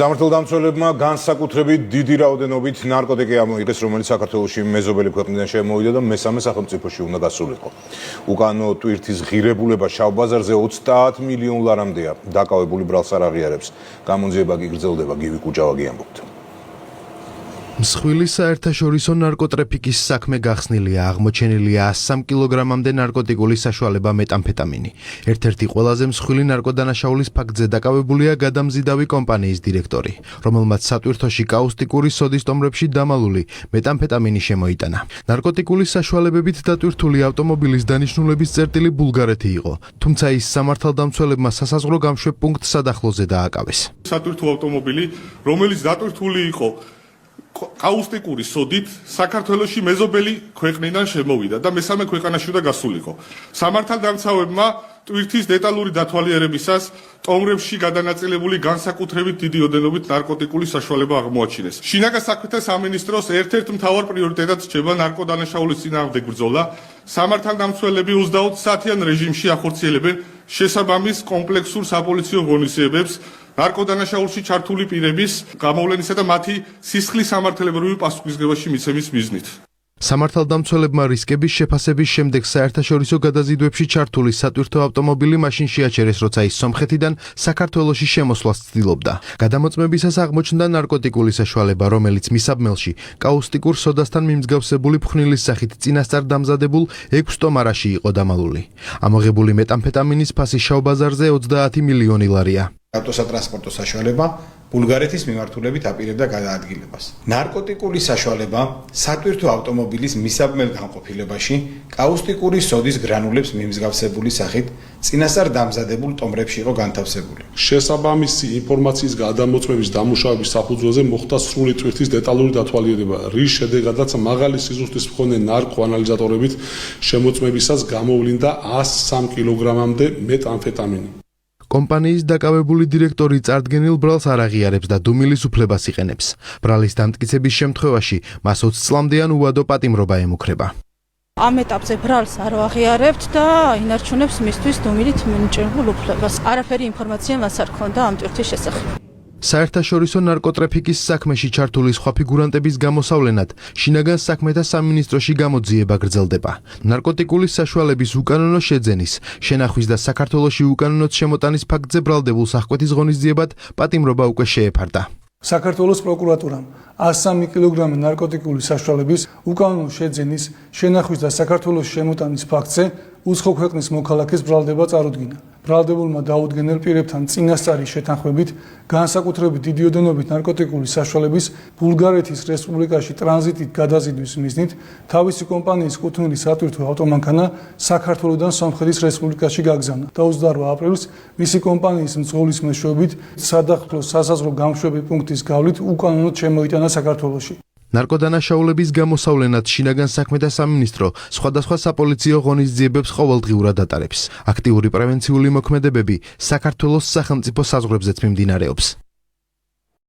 სამართალდამცველებმა განსაკუთრებით დიდი რაოდენობით ნარკოტიკი ამოიღეს, რომელიც საქართველოში მეზობელი ქვეყნიდან შემოვიდა და მესამე სახელმწიფოში უნდა გასულიყო. უკანონო ტვირთის ღირებულება შავ ბაზარზე 30 მილიონ ლარამდეა. დაკავებული ბრალს არ აღიარებს. გამონძიება კი გრძელდება. გივი კუჭავაგი ამბობთ. მსხვილი საერთაშორისო ნარკოტრაფიკის საქმე გახსნილია, აღმოჩენილია 103 კილოგრამამდე ნარკოტიკული საშუალება მეტამფეტამინი. ერთ-ერთი ყველაზე მსხვილი ნარკოდანაშაულის ფაქტზე დაკავებულია გადამზიდავი კომპანიის დირექტორი, რომელმაც სატვირთოში კაუსტიკური სოდის ტომრებში დამალული მეტამფეტამინი შემოიტანა. ნარკოტიკული საშუალებებით დატვირთული ავტომობილის დანიშნულების წერტილი ბულგარეთი იყო, თუმცა ის სამართალდამცველებმა სასაზღვრო გამშვებ პუნქტ სადახლოზე დააკავეს. სატვირთო ავტომობილი, რომელიც დატვირთული იყო კაუსტიკური სოდით საქართველოში მეზობელი ქვეყნიდან შემოვიდა და მესამე ქვეყანაში უნდა გასულიყო. სამართალდამცავებმა ტვირთის დეტალური დათვალიერებისას ტომრებში გადანაწილებული განსაკუთრებით დიდი ოდენობით ნარკოტიკული საშუალება აღმოაჩინეს. შინაგან საქმეთა სამინისტროს ერთ-ერთ მთავარ პრიორიტეტად რჩება ნარკოდანაშაულის წინააღმდეგ ბრძოლა. სამართალდამცველები 24 საათიან რეჟიმში ახორციელებენ შესაბამის კომპლექსურ საპოლიციო ღონისძიებებს ნარკოდანაშაულში ჩართული პირების გამოვლენისა და მათი სისხლის სამართლებრივი პასუხისმგებაში მიცემის მიზნით. სამართალდამცველებმა რისკების შეფასების შემდეგ საერთაშორისო გადაზიდვებში ჩართული სატვირთო ავტომობილი მაშინ შეაჩერეს, როცა ის სომხეთიდან საქართველოში შემოსვლას ცდილობდა. გადამოწმებისას აღმოჩნდა ნარკოტიკული საშუალება, რომელიც მისაბმელში კაუსტიკურ სოდასთან მიმსგავსებული ფხვნილის სახით წინასწარ დამზადებულ 6 ტომარაში იყო დამალული. ამოღებული მეტამფეტამინის ფასი შავ ბაზარზე 30 მილიონი ლარია. ავტოსატრანსპორტო საშუალება ბულგარეთის მიმართულებით აპირებდა გადაადგილებას. ნარკოტიკული საშუალება სატვირთო ავტომობილის მისაბმელ განყოფილებაში კაუსტიკური სოდის გრანულებს მიმსგავსებული სახით წინასწარ დამზადებულ ტომრებში იყო განთავსებული. შესაბამისი ინფორმაციის გადამოწმების დამუშავების საფუძველზე მოხდა სრული ტვირთის დეტალური დათვალიერება, რის შედეგადაც მაღალი სიზუსტის მქონე ნარკოანალიზატორებით შემოწმებისას გამოვლინდა 103 კილოგრამამდე მეტამფეტამინი. კომპანიის დაკავებული დირექტორი წარდგენილ ბრალს არ აღიარებს და დუმილის უფლებას იყენებს. ბრალის დამტკიცების შემთხვევაში მას 20 წლამდეან უვადო პატიმრობა ემუქრება. ამ ეტაპზე ბრალს არ ვაღიარებთ და ინარჩუნებს მისთვის დუმილით მინიჭებულ უფლებას. არაფერი ინფორმაცია მას არ ჰქონდა ამ ტვირთის შესახებ. საერთაშორისო ნარკოტრაფიკის საქმეში ჩართული სხვა ფიგურანტების გამოსავლენად შინაგან საქმეთა სამინისტროში გამოძიება გრძელდება. ნარკოტიკული საშუალების უკანონო შეძენის, შენახვის და საქართველოში უკანონოდ შემოტანის ფაქტზე ბრალდებულ სახკვეთის ღონისძიებად პატიმრობა უკვე შეეფარდა. საქართველოს პროკურატურამ 103 კილოგრამი ნარკოტიკული საშუალების უკანონო შეძენის, შენახვის და საქართველოს შემოტანის ფაქტზე უცხო ქვეყნის მოქალაქეს ბრალდება წარუდგინა. ბრალდებულმა დაუდგენელ პირებთან წინასწარი შეთანხმებით განსაკუთრებით დიდი ოდენობით ნარკოტიკული საშუალების ბულგარეთის რესპუბლიკაში ტრანზიტით გადაზიდვის მიზნით თავისი კომპანიის კუთვნილი სატვირთო ავტომანქანა საქართველოდან სომხეთის რესპუბლიკაში გაგზავნა და 28 აპრილს მისი კომპანიის მძღოლის მეშვეობით სადახლოს სასაზღვრო გამშვები პუნქტის გავლით უკანონოდ შემოიტანა საქართველოში. ნარკოდანაშაულების გამოსავლენად შინაგან საქმეთა სამინისტრო სხვადასხვა საპოლიციო ღონისძიებებს ყოველდღიურად ატარებს. აქტიური პრევენციული მოქმედებები საქართველოს სახელმწიფო საზღვრებზეც მიმდინარეობს.